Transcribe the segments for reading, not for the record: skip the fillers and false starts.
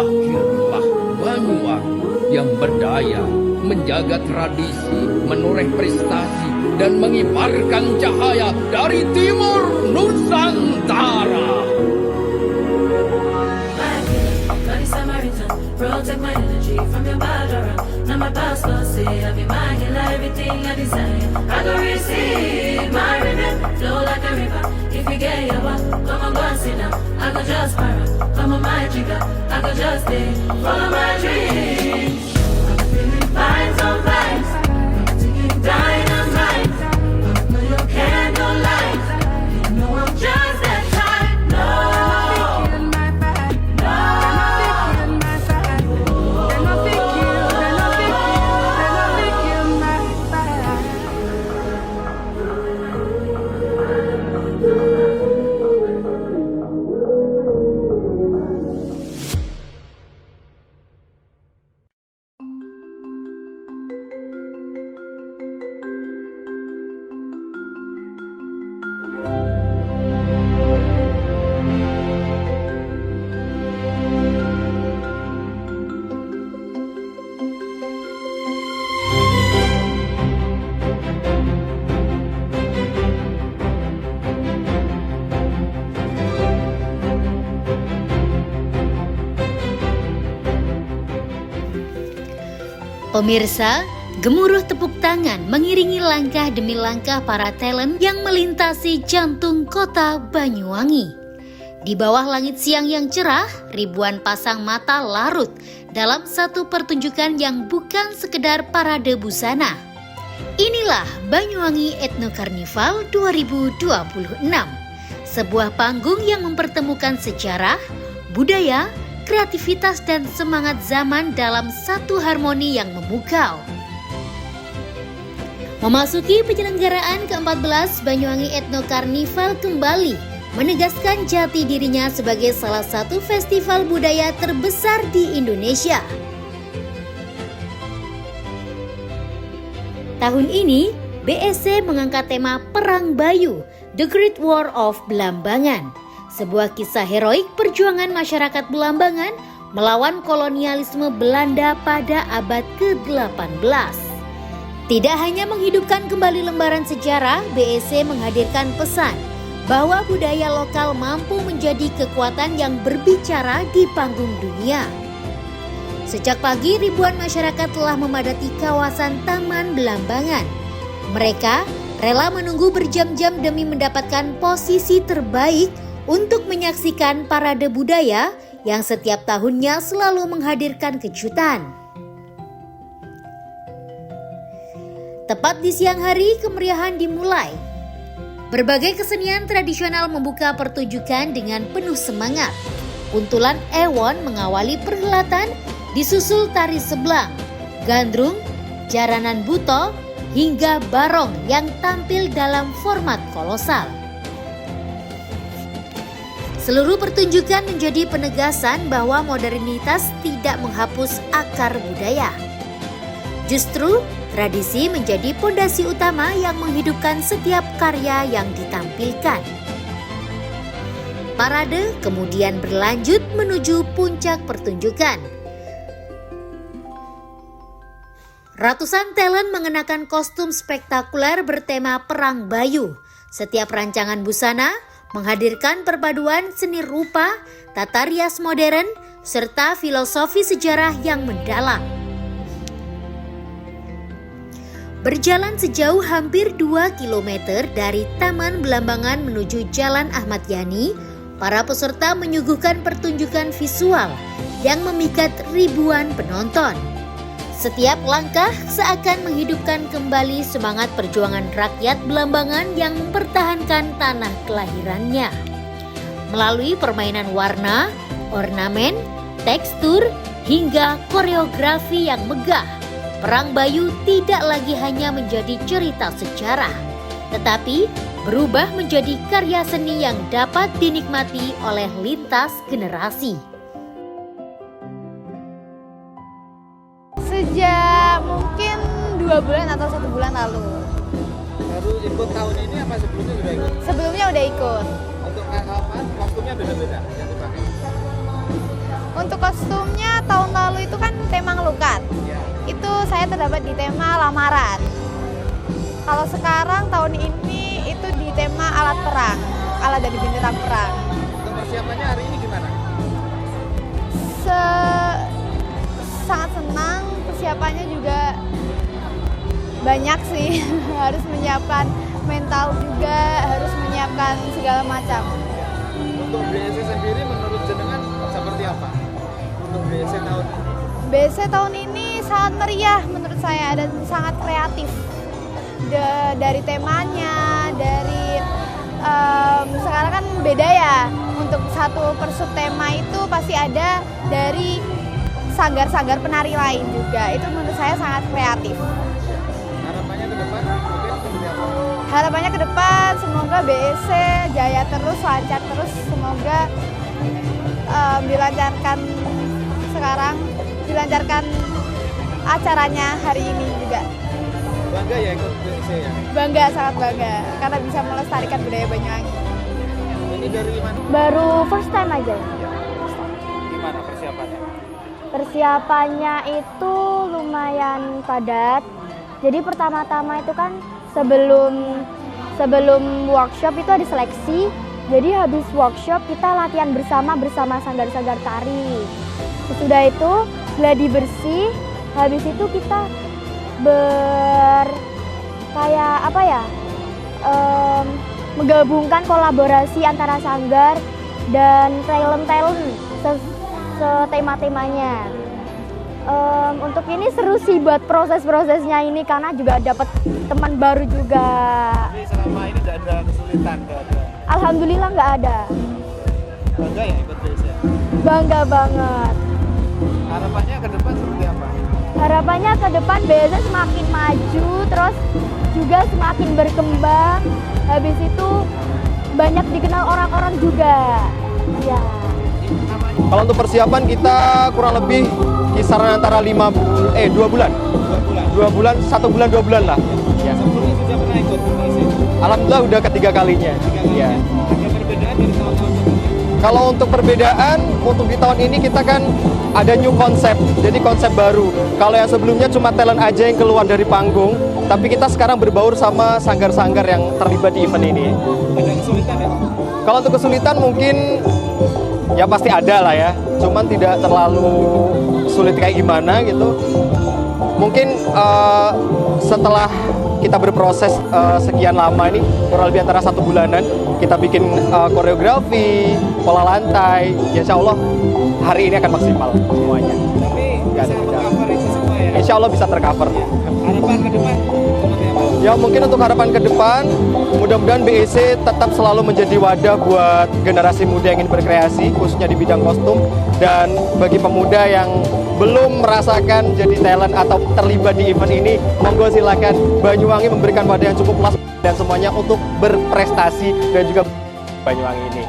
Lahirlah Banyuwangi yang berdaya, menjaga tradisi, menoreh prestasi, dan mengibarkan cahaya dari timur Nusantara. Protect my energy from your bad aura. Now my passport say I be mine, everything I desire. I go receive my rhythm, flow like a river. If you get your back, come on, go and sit down. I go just para, come on my jigger. I go just stay, follow my dreams. I'm feeling vibes on vibes, taking dynamite. No, you can't no light. You know I'm just that type. No. Pemirsa, gemuruh tepuk tangan mengiringi langkah demi langkah para talent yang melintasi jantung kota Banyuwangi. Di bawah langit siang yang cerah, ribuan pasang mata larut dalam satu pertunjukan yang bukan sekedar parade busana. Inilah Banyuwangi Ethno Carnival 2026, sebuah panggung yang mempertemukan sejarah, budaya, kreativitas dan semangat zaman dalam satu harmoni yang memukau. Memasuki penyelenggaraan ke-14, Banyuwangi Ethno Carnival kembali menegaskan jati dirinya sebagai salah satu festival budaya terbesar di Indonesia. Tahun ini, BSC mengangkat tema Perang Bayu, The Great War of Belambangan. Sebuah kisah heroik perjuangan masyarakat Belambangan melawan kolonialisme Belanda pada abad ke-18. Tidak hanya menghidupkan kembali lembaran sejarah, BSC menghadirkan pesan bahwa budaya lokal mampu menjadi kekuatan yang berbicara di panggung dunia. Sejak pagi, ribuan masyarakat telah memadati kawasan Taman Belambangan. Mereka rela menunggu berjam-jam demi mendapatkan posisi terbaik untuk menyaksikan parade budaya yang setiap tahunnya selalu menghadirkan kejutan. Tepat di siang hari, kemeriahan dimulai. Berbagai kesenian tradisional membuka pertunjukan dengan penuh semangat. Kuntulan ewon mengawali perhelatan, disusul tari seblang, gandrung, jaranan buto, hingga barong yang tampil dalam format kolosal. Seluruh pertunjukan menjadi penegasan bahwa modernitas tidak menghapus akar budaya. Justru, tradisi menjadi pondasi utama yang menghidupkan setiap karya yang ditampilkan. Parade kemudian berlanjut menuju puncak pertunjukan. Ratusan talent mengenakan kostum spektakuler bertema Perang Bayu. Setiap rancangan busana menghadirkan perpaduan seni rupa, tata rias modern, serta filosofi sejarah yang mendalam. Berjalan sejauh hampir 2 km dari Taman Belambangan menuju Jalan Ahmad Yani, para peserta menyuguhkan pertunjukan visual yang memikat ribuan penonton. Setiap langkah seakan menghidupkan kembali semangat perjuangan rakyat Belambangan yang mempertahankan tanah kelahirannya. Melalui permainan warna, ornamen, tekstur, hingga koreografi yang megah, Perang Bayu tidak lagi hanya menjadi cerita sejarah, tetapi berubah menjadi karya seni yang dapat dinikmati oleh lintas generasi. Sejak mungkin 2 bulan atau 1 bulan lalu. Baru ikut tahun ini apa sebelumnya udah ikut? Sebelumnya udah ikut. Untuk kostumnya beda-beda yang dipakai? Untuk kostumnya tahun lalu itu kan tema ngelukat. Itu saya terdapat di tema lamaran. Kalau sekarang tahun ini itu di tema alat perang, alat dari bintang perang. Untuk persiapannya hari ini gimana? Sangat senang, persiapannya juga banyak sih. Harus menyiapkan mental juga, harus menyiapkan segala macam. Untuk BSC sendiri menurut jenengan seperti apa? Untuk BSC tahun ini? BSC tahun ini sangat meriah menurut saya dan sangat kreatif. Dari temanya, dari sekarang kan beda ya. Untuk satu persub tema itu pasti ada dari sanggar-sanggar penari lain juga. Itu menurut saya sangat kreatif. Harapannya ke depan mungkin seperti apa? Harapannya ke depan semoga BSC jaya terus, lancar terus. Semoga dilancarkan acaranya hari ini juga. Bangga ya ikut BSC ya? Bangga, sangat bangga karena bisa melestarikan budaya Banyuwangi. Ini dari mana? Baru first time aja. Gimana persiapannya? Persiapannya itu lumayan padat. Jadi pertama-tama itu kan sebelum workshop itu ada seleksi. Jadi habis workshop kita latihan bersama sanggar-sanggar tari. Sesudah itu gladi bersih. Habis itu kita menggabungkan kolaborasi antara sanggar dan talent setema-temanya. Untuk ini seru sih buat proses-prosesnya ini karena juga dapat teman baru juga. Jadi selama ini tidak ada kesulitan? Nggak ada. Alhamdulillah nggak ada. Bangga ya ikut BSC? Bangga banget. Harapannya ke depan seperti apa? Harapannya ke depan BSC semakin maju, terus juga semakin berkembang. Habis itu banyak dikenal orang-orang juga. Ya. Kalau untuk persiapan kita kurang lebih kisaran antara 2 bulan. 2 bulan, 1 bulan, 2 bulan lah. Ya. Sebelumnya sudah pernah ikut BSC? Alhamdulillah udah ketiga kalinya. Ya. Ada perbedaan dari tahun-tahun sebelumnya? Kalau untuk perbedaan, untuk di tahun ini kita kan ada new konsep, jadi konsep baru. Kalau yang sebelumnya cuma talent aja yang keluar dari panggung, tapi kita sekarang berbaur sama sanggar-sanggar yang terlibat di event ini. Ada kesulitan ya? Kalau untuk kesulitan mungkin ya pasti ada lah ya, cuman tidak terlalu sulit kayak gimana gitu. Mungkin setelah kita berproses sekian lama ini, kurang lebih antara 1 bulanan, kita bikin koreografi, pola lantai, ya insya Allah hari ini akan maksimal semuanya. Tapi Nggak ada bisa kendala. cover itu semua ya? Insya Allah bisa tercover. Harapan ke depan seperti apa? Ya mungkin untuk harapan ke depan, mudah-mudahan BSC tetap selalu menjadi wadah buat generasi muda yang ingin berkreasi, khususnya di bidang kostum. Dan bagi pemuda yang belum merasakan jadi talent atau terlibat di event ini, monggo silakan. Banyuwangi memberikan wadah yang cukup luas dan semuanya untuk berprestasi dan juga Banyuwangi ini.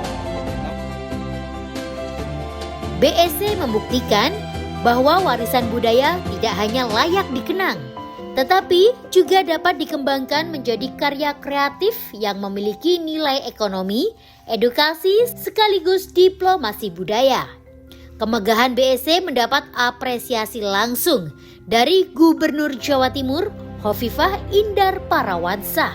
BSC membuktikan bahwa warisan budaya tidak hanya layak dikenang, tetapi juga dapat dikembangkan menjadi karya kreatif yang memiliki nilai ekonomi, edukasi, sekaligus diplomasi budaya. Kemegahan BSC mendapat apresiasi langsung dari Gubernur Jawa Timur, Hovifah Indar Parawansa.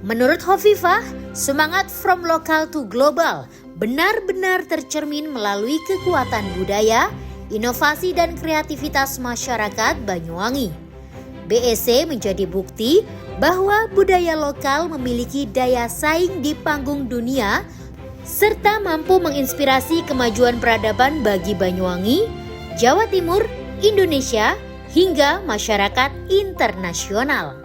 Menurut Hovifah, semangat from local to global benar-benar tercermin melalui kekuatan budaya, inovasi dan kreativitas masyarakat Banyuwangi. BSC menjadi bukti bahwa budaya lokal memiliki daya saing di panggung dunia serta mampu menginspirasi kemajuan peradaban bagi Banyuwangi, Jawa Timur, Indonesia, hingga masyarakat internasional.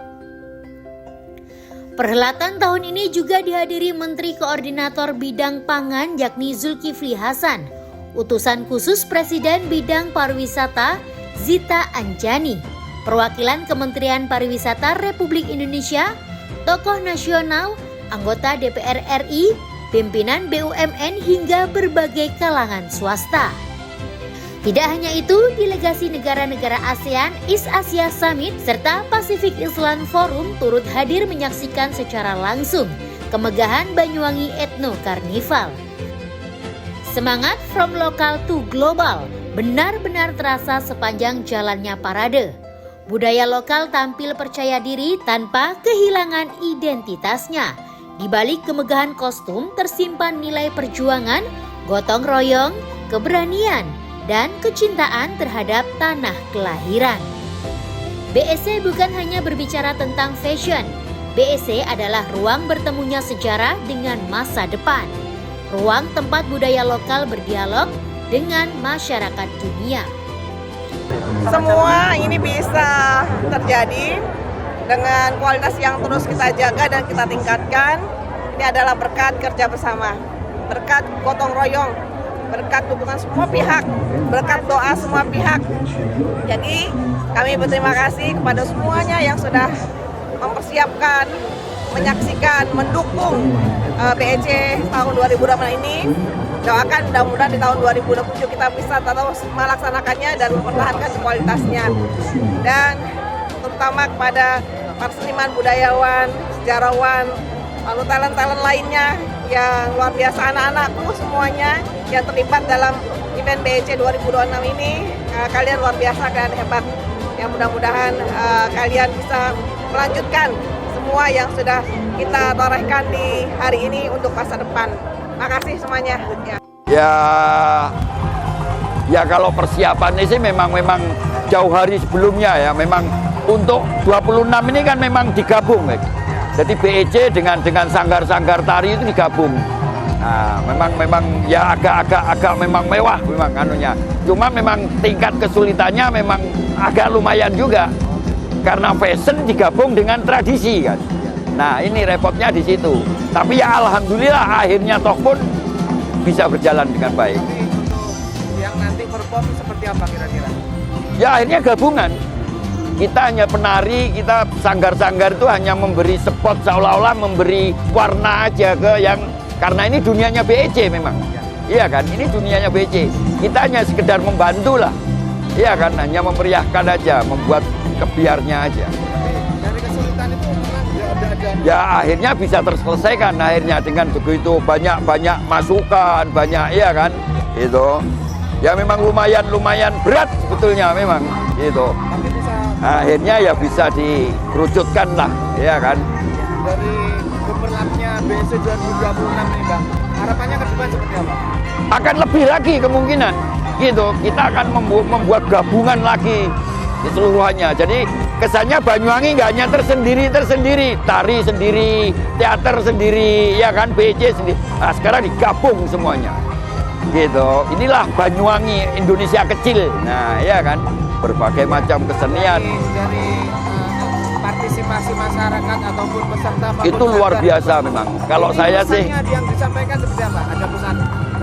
Perhelatan tahun ini juga dihadiri Menteri Koordinator Bidang Pangan yakni Zulkifli Hasan, Utusan Khusus Presiden Bidang Pariwisata Zita Anjani, perwakilan Kementerian Pariwisata Republik Indonesia, tokoh nasional, anggota DPR RI, pimpinan BUMN hingga berbagai kalangan swasta. Tidak hanya itu, delegasi negara-negara ASEAN, East Asia Summit, serta Pacific Island Forum turut hadir menyaksikan secara langsung kemegahan Banyuwangi Ethno Carnival. Semangat from lokal to global benar-benar terasa sepanjang jalannya parade. Budaya lokal tampil percaya diri tanpa kehilangan identitasnya. Di balik kemegahan kostum tersimpan nilai perjuangan, gotong royong, keberanian, dan kecintaan terhadap tanah kelahiran. BSC bukan hanya berbicara tentang fashion. BSC adalah ruang bertemunya sejarah dengan masa depan. Ruang tempat budaya lokal berdialog dengan masyarakat dunia. Semua ini bisa terjadi dengan kualitas yang terus kita jaga dan kita tingkatkan. Ini adalah berkat kerja bersama, berkat gotong royong, berkat dukungan semua pihak, berkat doa semua pihak. Jadi kami berterima kasih kepada semuanya yang sudah mempersiapkan, menyaksikan, mendukung BEC tahun 2020 ini. Doakan mudah-mudahan di tahun 2027 kita bisa terus melaksanakannya dan mempertahankan kualitasnya. Dan terutama kepada para seniman, budayawan, sejarawan, lalu talent-talent lainnya yang luar biasa, anak-anakku semuanya yang terlibat dalam event BEC 2026 ini. Kalian luar biasa, kalian hebat. Yang mudah-mudahan kalian bisa melanjutkan semua yang sudah kita torehkan di hari ini untuk masa depan. Makasih semuanya. Ya kalau persiapannya sih memang jauh hari sebelumnya ya. Memang untuk 26 ini kan memang digabung. Jadi BEC dengan sanggar-sanggar tari itu digabung. Nah, memang ya agak memang mewah memang anunya. Cuma memang tingkat kesulitannya memang agak lumayan juga. Karena fashion digabung dengan tradisi kan. Nah, ini repotnya di situ. Tapi ya alhamdulillah akhirnya toh pun bisa berjalan dengan baik. Yang nanti perform seperti apa kira-kira? Ya akhirnya gabungan. Kita hanya penari, kita sanggar-sanggar itu hanya memberi spot seolah-olah memberi warna aja ke yang, karena ini dunianya BEC memang. Iya kan, ini dunianya BEC. Kita hanya sekedar membantu lah. Iya kan, hanya memeriahkan aja, membuat kebiarnya aja. Dari kesulitan itu memang ada. Ya akhirnya bisa terselesaikan akhirnya dengan begitu banyak masukan, banyak iya kan. Itu. Ya memang lumayan berat sebetulnya memang gitu. Tapi bisa Akhirnya ya bisa dikerucutkan lah, ya kan. dari gemerlapnya BEC 2026 ini Bang, harapannya ke depan seperti apa? Akan lebih lagi kemungkinan gitu. Kita akan membuat gabungan lagi keseluruhannya. Jadi kesannya Banyuwangi nggak hanya tersendiri, tari sendiri, teater sendiri, ya kan, BEC sendiri. Nah, sekarang digabung semuanya. Gitu. Inilah Banyuwangi Indonesia kecil. Nah, ya kan, berbagai macam kesenian. Dari partisipasi masyarakat ataupun peserta Itu luar biasa memang. Kalau saya sih, yang disampaikan seperti apa? Ada pesan?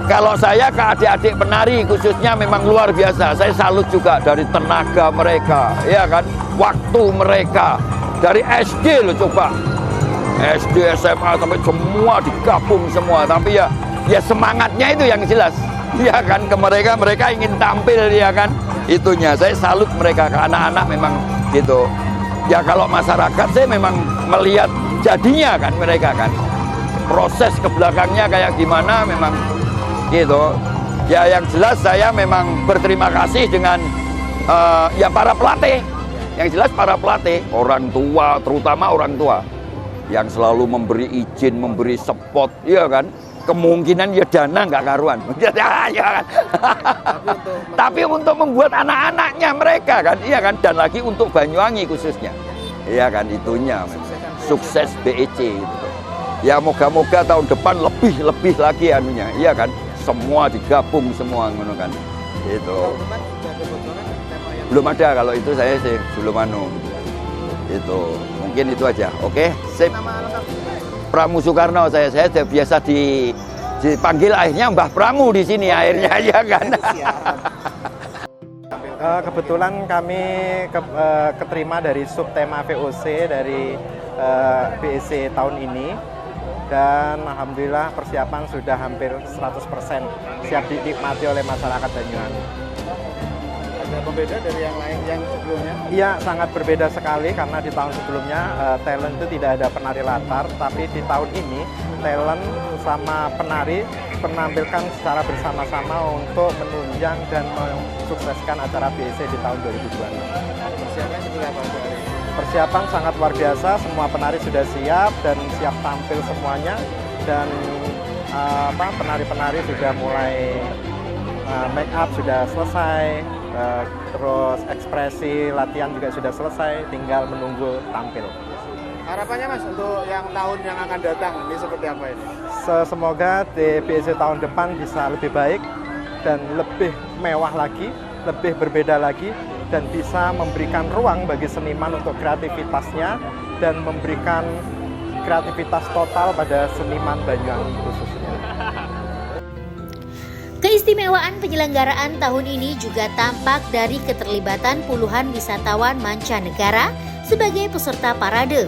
kalau saya ke adik-adik penari khususnya memang luar biasa. Saya salut juga dari tenaga mereka, ya kan, waktu mereka dari SD loh, coba SD, SMA sampai semua digabung semua. Tapi ya semangatnya itu yang jelas, ya kan, ke mereka ingin tampil, ya kan, itunya. Saya salut mereka, ke anak-anak memang gitu. Ya kalau masyarakat saya memang melihat jadinya kan mereka kan, proses ke belakangnya kayak gimana memang gitu. Ya yang jelas saya memang berterima kasih dengan ya para pelatih. Yang jelas para pelatih, orang tua, terutama orang tua yang selalu memberi izin, memberi support, ya kan. Kemungkinan ya dana nggak karuan, ya kan. Tapi untuk membuat anak-anaknya mereka kan, iya kan, dan lagi untuk Banyuwangi khususnya, iya kan, itunya sukses BEC gitu. Ya moga-moga tahun depan lebih lagi anunya, iya kan, semua digabung semua, ngono kan, itu. Belum ada, kalau itu saya sih belum itu mungkin itu aja. Oke, sip. Pramu Soekarno, saya sudah biasa dipanggil akhirnya Mbah Pramu di sini akhirnya, ya kan. Kebetulan kami keterima dari subtema VOC dari BEC tahun ini, dan alhamdulillah persiapan sudah hampir 100% siap dinikmati oleh masyarakat Banyuwangi. Ada pembeda dari yang lain yang sebelumnya? Iya, sangat berbeda sekali karena di tahun sebelumnya talent itu tidak ada penari latar, tapi di tahun ini talent sama penari dipenampilkan secara bersama-sama untuk menunjang dan mensukseskan acara BEC di tahun 2026. Persiapan seperti apa untuk hari ini? Persiapan sangat luar biasa, semua penari sudah siap dan siap tampil semuanya, dan penari-penari sudah mulai make up sudah selesai, terus ekspresi latihan juga sudah selesai, tinggal menunggu tampil. Harapannya Mas untuk yang tahun yang akan datang ini seperti apa ini? Semoga di BEC tahun depan bisa lebih baik dan lebih mewah lagi, lebih berbeda lagi, dan bisa memberikan ruang bagi seniman untuk kreativitasnya dan memberikan kreativitas total pada seniman Banyuwangi khususnya. Keistimewaan penyelenggaraan tahun ini juga tampak dari keterlibatan puluhan wisatawan mancanegara sebagai peserta parade.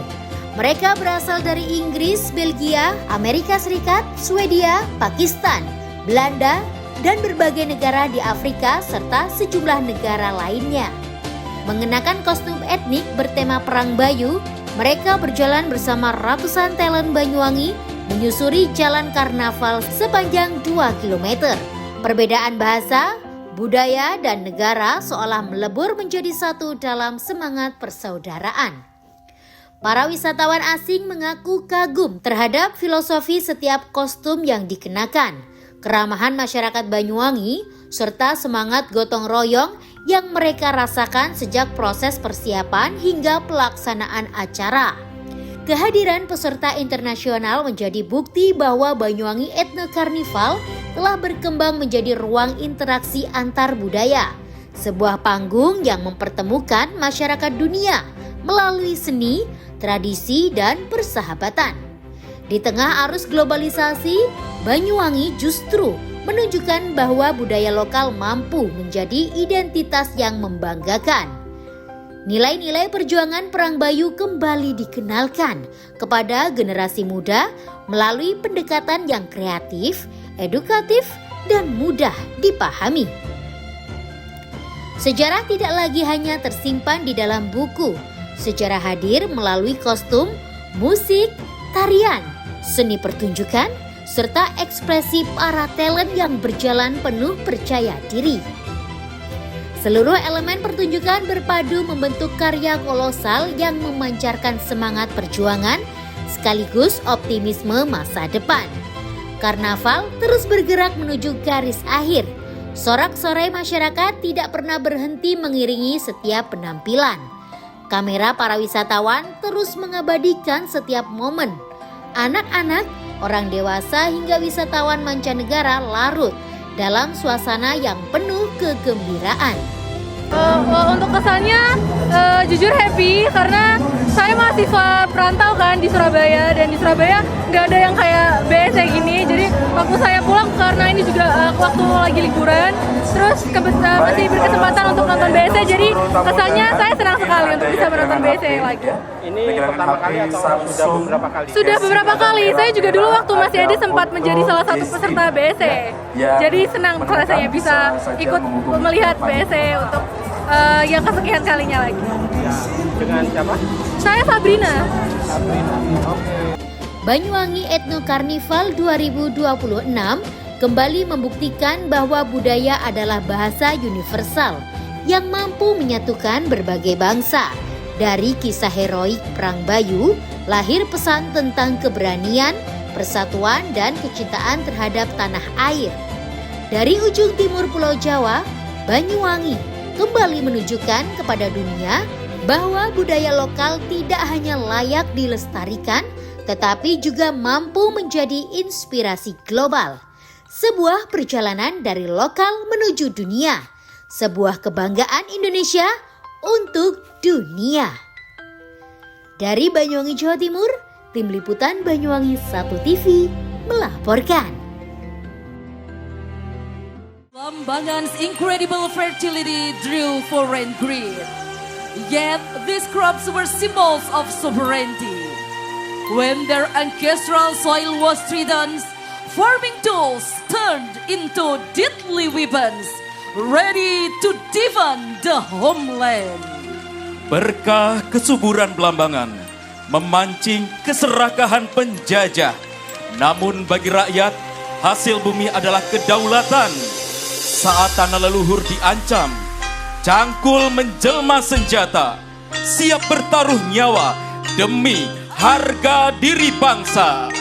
Mereka berasal dari Inggris, Belgia, Amerika Serikat, Swedia, Pakistan, Belanda, dan berbagai negara di Afrika serta sejumlah negara lainnya. Mengenakan kostum etnik bertema Perang Bayu, mereka berjalan bersama ratusan talent Banyuwangi menyusuri jalan karnaval sepanjang 2 km. Perbedaan bahasa, budaya, dan negara seolah melebur menjadi satu dalam semangat persaudaraan. Para wisatawan asing mengaku kagum terhadap filosofi setiap kostum yang dikenakan, keramahan masyarakat Banyuwangi, serta semangat gotong royong yang mereka rasakan sejak proses persiapan hingga pelaksanaan acara. Kehadiran peserta internasional menjadi bukti bahwa Banyuwangi Ethno Carnival telah berkembang menjadi ruang interaksi antar budaya, sebuah panggung yang mempertemukan masyarakat dunia melalui seni, tradisi, dan persahabatan. Di tengah arus globalisasi, Banyuwangi justru menunjukkan bahwa budaya lokal mampu menjadi identitas yang membanggakan. Nilai-nilai perjuangan Perang Bayu kembali dikenalkan kepada generasi muda melalui pendekatan yang kreatif, edukatif, dan mudah dipahami. Sejarah tidak lagi hanya tersimpan di dalam buku. Sejarah hadir melalui kostum, musik, tarian, seni pertunjukan, serta ekspresi para talent yang berjalan penuh percaya diri. Seluruh elemen pertunjukan berpadu membentuk karya kolosal yang memancarkan semangat perjuangan sekaligus optimisme masa depan. Karnaval terus bergerak menuju garis akhir. Sorak-sorai masyarakat tidak pernah berhenti mengiringi setiap penampilan. Kamera para wisatawan terus mengabadikan setiap momen. Anak-anak, orang dewasa hingga wisatawan mancanegara larut dalam suasana yang penuh kegembiraan. Untuk kesannya jujur happy karena saya mahasiswa perantau kan di Surabaya, dan di Surabaya nggak ada yang kayak BEC gini. Jadi waktu saya pulang karena ini juga waktu lagi liburan, terus masih berkesempatan untuk nonton BEC, jadi kesannya saya senang sekali untuk bisa menonton BEC lagi. Ini pertama kali atau sudah beberapa kali? Sudah beberapa kali. Saya juga dulu waktu masih ada sempat menjadi salah satu peserta BEC. Jadi senang rasanya bisa ikut melihat BEC untuk yang kesekian kalinya lagi. Dengan siapa? Saya Sabrina. Banyuwangi Ethno Carnival 2026 kembali membuktikan bahwa budaya adalah bahasa universal yang mampu menyatukan berbagai bangsa. Dari kisah heroik Perang Bayu, lahir pesan tentang keberanian, persatuan, dan kecintaan terhadap tanah air. Dari ujung timur Pulau Jawa, Banyuwangi kembali menunjukkan kepada dunia bahwa budaya lokal tidak hanya layak dilestarikan, tetapi juga mampu menjadi inspirasi global. Sebuah perjalanan dari lokal menuju dunia, sebuah kebanggaan Indonesia untuk dunia. Dari Banyuwangi, Jawa Timur, tim liputan Banyuwangi 1 TV melaporkan. Blambangan's incredible fertility drew foreign greed. Yet these crops were symbols of sovereignty. When their ancestral soil was trodden, farming tools turned into deadly weapons, ready to defend the homeland. Berkah kesuburan Blambangan memancing keserakahan penjajah. Namun bagi rakyat, hasil bumi adalah kedaulatan. Saat tanah leluhur diancam, cangkul menjelma senjata, siap bertaruh nyawa demi harga diri bangsa.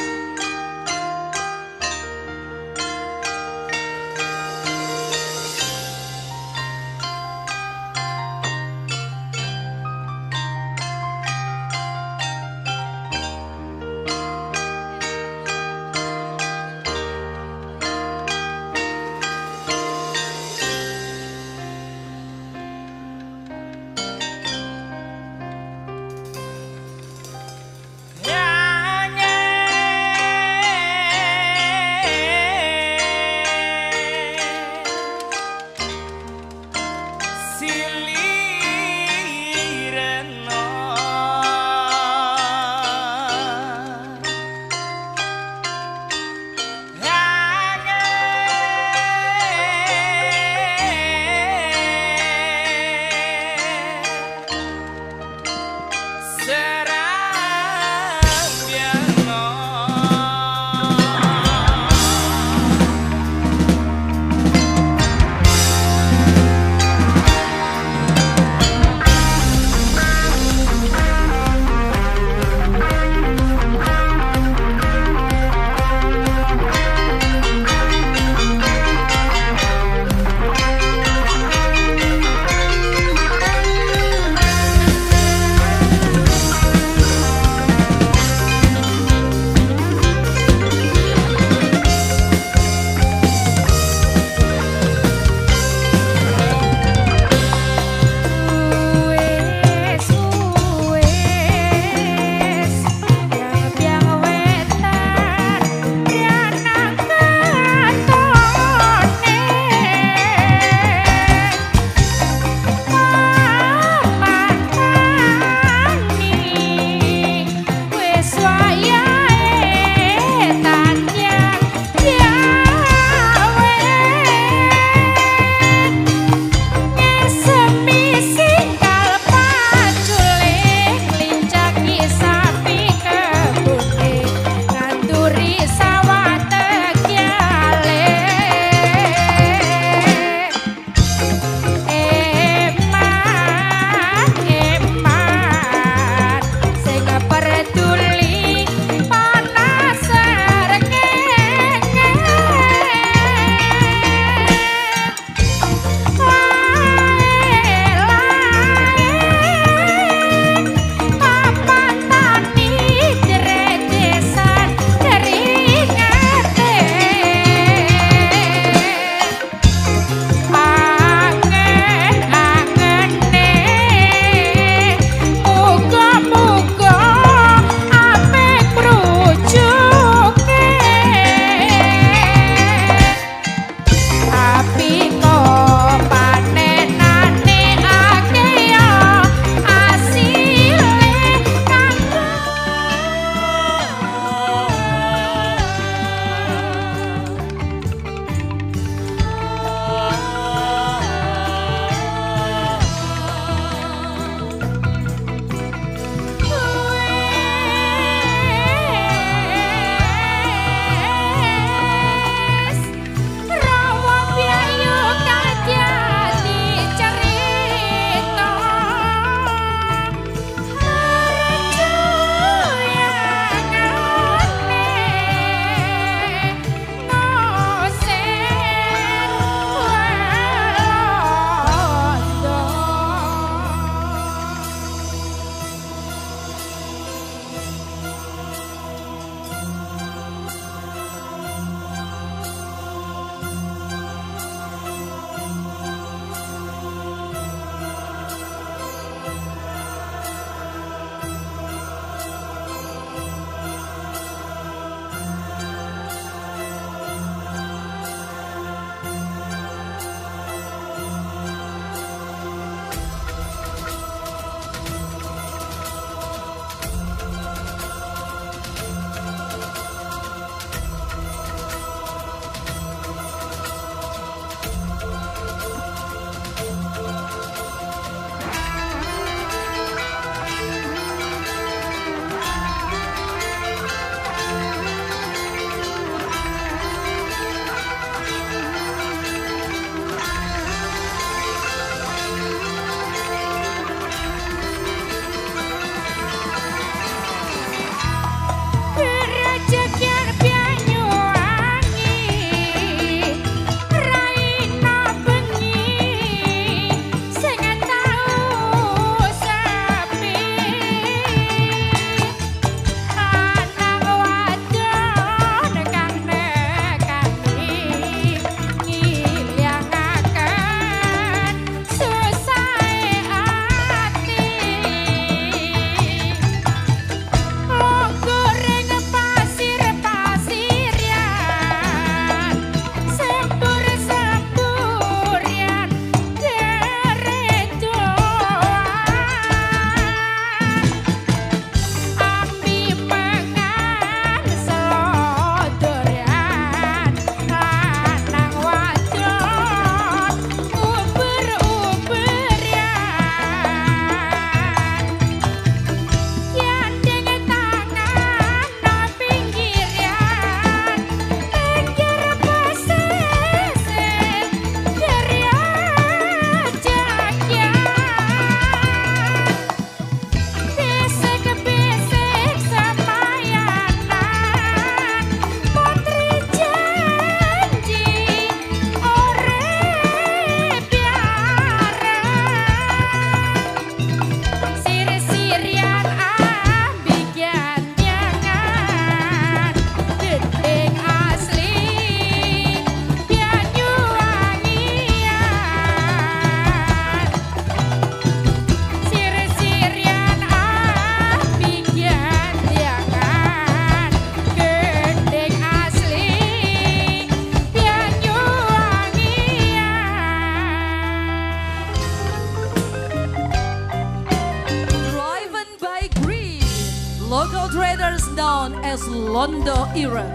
known as Londo Ireng,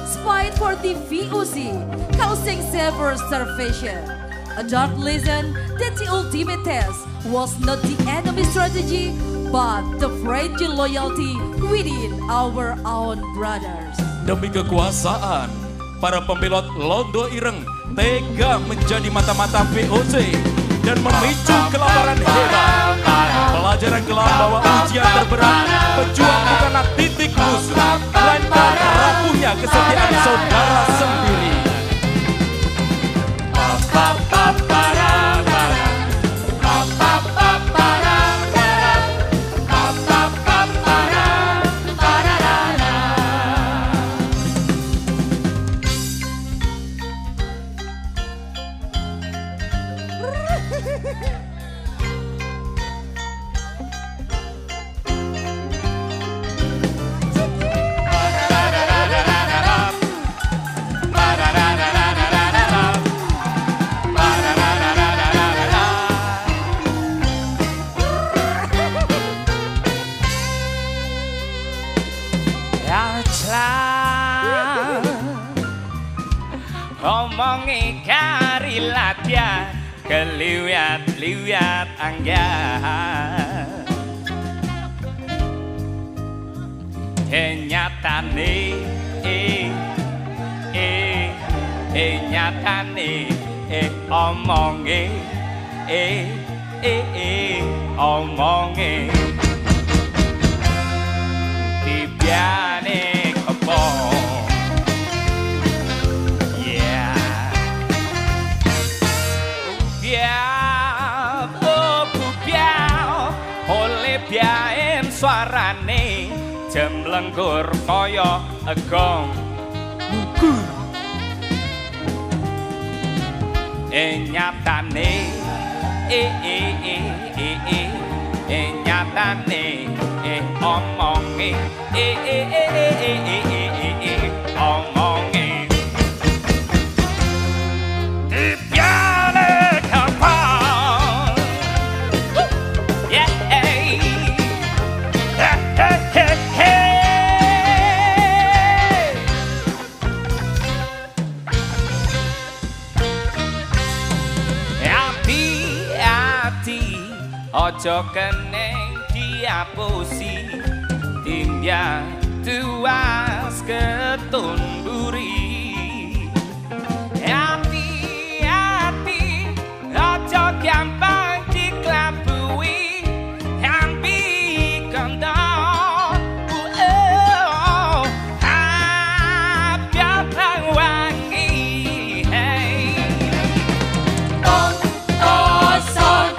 spied for the VOC, causing severe starvation. A dark lesson that the ultimate test was not the enemy strategy, but the fragile loyalty within our own brothers. Demi kekuasaan, para pembelot Londo Ireng tega menjadi mata-mata VOC dan memicu kelaparan hebat. Pelajaran kelam bahwa ujian terberat, pejuang bukanlah titik musuh, melainkan rapuhnya kesetiaan saudara sendiri. Omongi kari latya keliwat-liwat anggar nyatane nyatane omongi omongi tibiane kebon. Biaen suarane jemlenggur kaya egong ngugur nyatane nyatane omongi omongi dipiane kapal yeah. Ojo keneng diapusi tinja tuas ketumburi hati-hati ojo gampang dikelabui ambi kondong abang wangi hey son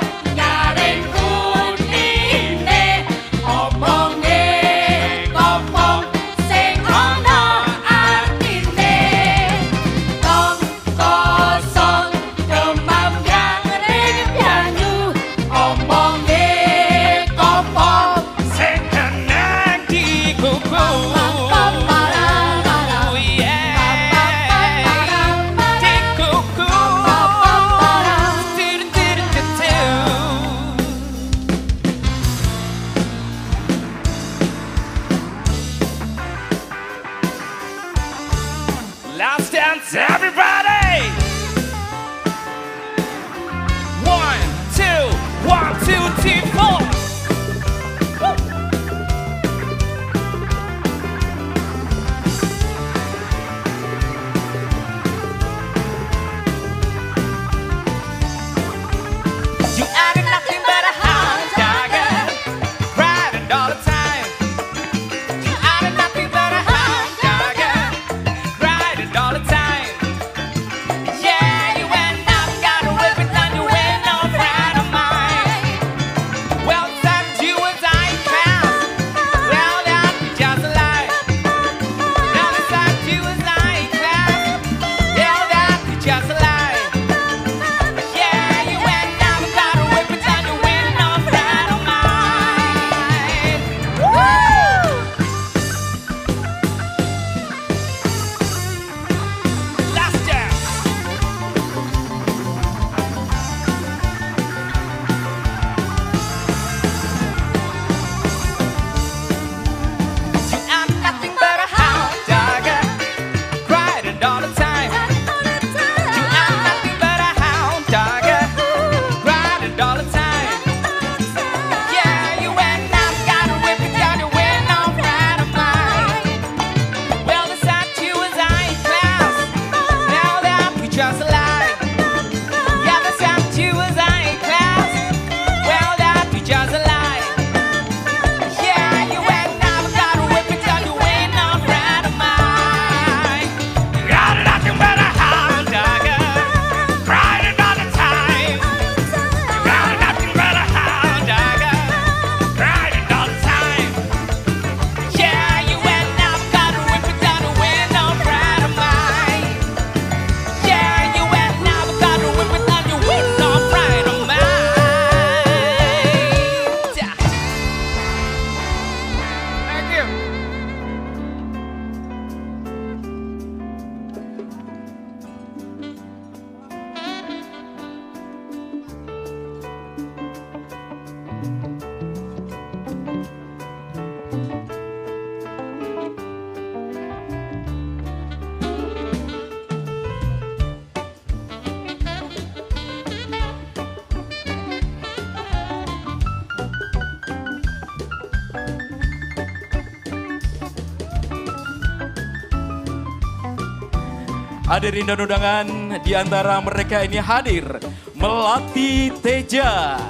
Hadirin dan undangan, di antara mereka ini hadir Melati Teja,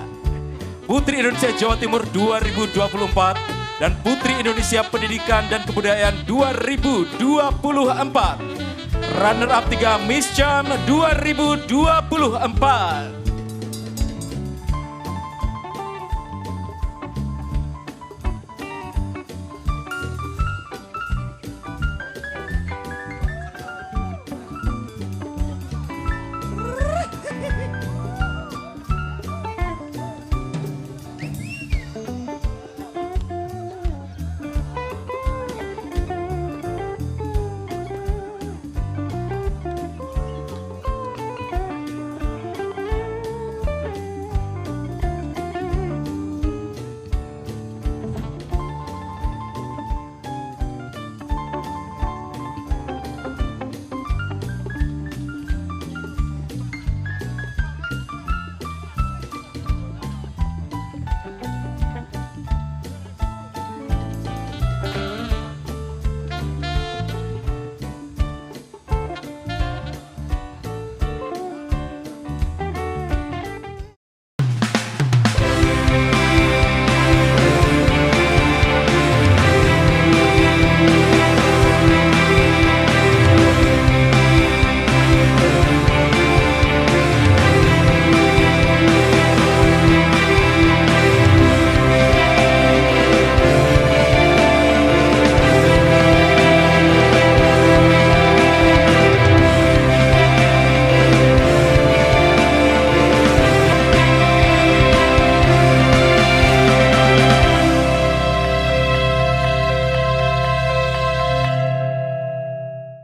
Putri Indonesia Jawa Timur 2024 dan Putri Indonesia Pendidikan dan Kebudayaan 2024. Runner up 3 Miss Chan 2024.